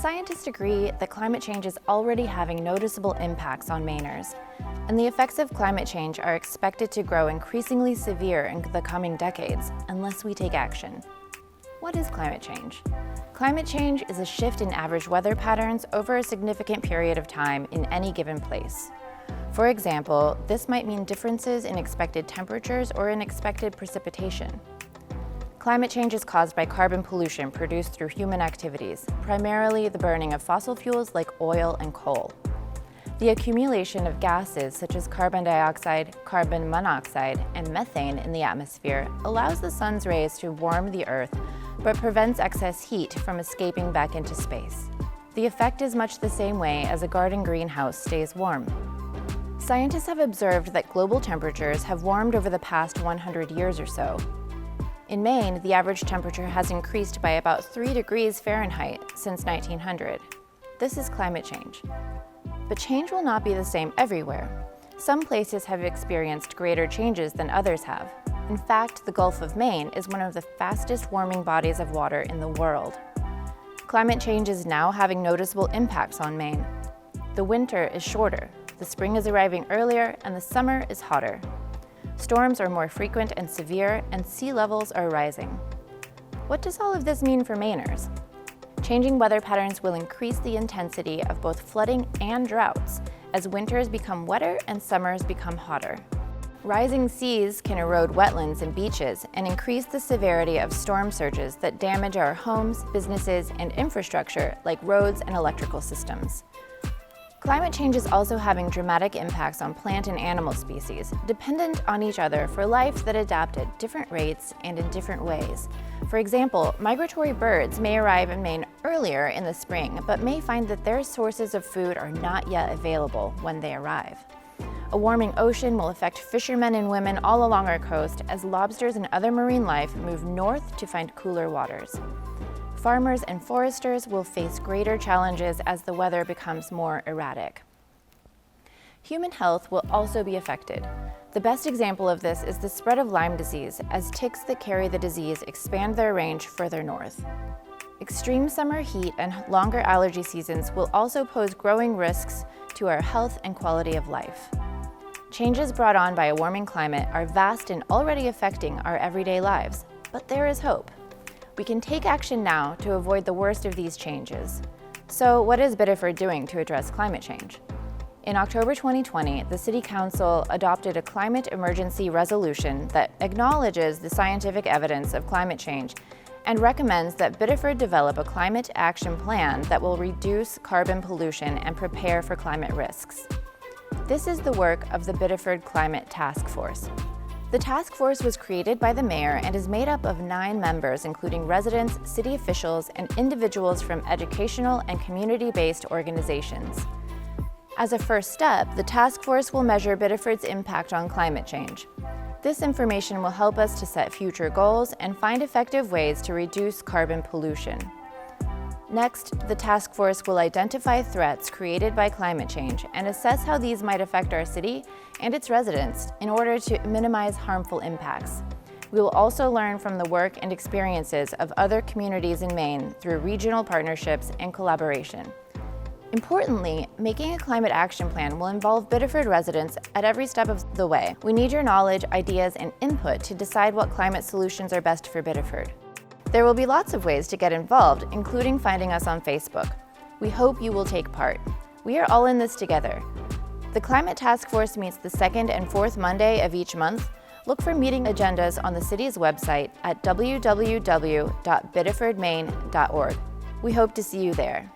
Scientists agree that climate change is already having noticeable impacts on Mainers, and the effects of climate change are expected to grow increasingly severe in the coming decades unless we take action. What is climate change? Climate change is a shift in average weather patterns over a significant period of time in any given place. For example, this might mean differences in expected temperatures or in expected precipitation. Climate change is caused by carbon pollution produced through human activities, primarily the burning of fossil fuels like oil and coal. The accumulation of gases such as carbon dioxide, carbon monoxide, and methane in the atmosphere allows the sun's rays to warm the Earth, but prevents excess heat from escaping back into space. The effect is much the same way as a garden greenhouse stays warm. Scientists have observed that global temperatures have warmed over the past 100 years or so. In Maine, the average temperature has increased by about 3 degrees Fahrenheit since 1900. This is climate change. But change will not be the same everywhere. Some places have experienced greater changes than others have. In fact, the Gulf of Maine is one of the fastest warming bodies of water in the world. Climate change is now having noticeable impacts on Maine. The winter is shorter, the spring is arriving earlier, and the summer is hotter. Storms are more frequent and severe, and sea levels are rising. What does all of this mean for Mainers? Changing weather patterns will increase the intensity of both flooding and droughts as winters become wetter and summers become hotter. Rising seas can erode wetlands and beaches and increase the severity of storm surges that damage our homes, businesses, and infrastructure like roads and electrical systems. Climate change is also having dramatic impacts on plant and animal species, dependent on each other for life that adapt at different rates and in different ways. For example, migratory birds may arrive in Maine earlier in the spring, but may find that their sources of food are not yet available when they arrive. A warming ocean will affect fishermen and women all along our coast as lobsters and other marine life move north to find cooler waters. Farmers and foresters will face greater challenges as the weather becomes more erratic. Human health will also be affected. The best example of this is the spread of Lyme disease, as ticks that carry the disease expand their range further north. Extreme summer heat and longer allergy seasons will also pose growing risks to our health and quality of life. Changes brought on by a warming climate are vast and already affecting our everyday lives, but there is hope. We can take action now to avoid the worst of these changes. So what is Biddeford doing to address climate change? In October 2020, the City Council adopted a climate emergency resolution that acknowledges the scientific evidence of climate change and recommends that Biddeford develop a climate action plan that will reduce carbon pollution and prepare for climate risks. This is the work of the Biddeford Climate Task Force. The task force was created by the mayor and is made up of 9 members, including residents, city officials, and individuals from educational and community-based organizations. As a first step, the task force will measure Biddeford's impact on climate change. This information will help us to set future goals and find effective ways to reduce carbon pollution. Next, the task force will identify threats created by climate change and assess how these might affect our city and its residents in order to minimize harmful impacts. We will also learn from the work and experiences of other communities in Maine through regional partnerships and collaboration. Importantly, making a climate action plan will involve Biddeford residents at every step of the way. We need your knowledge, ideas, and input to decide what climate solutions are best for Biddeford. There will be lots of ways to get involved, including finding us on Facebook. We hope you will take part. We are all in this together. The Climate Task Force meets the 2nd and 4th Monday of each month. Look for meeting agendas on the city's website at www.biddefordmaine.org. We hope to see you there.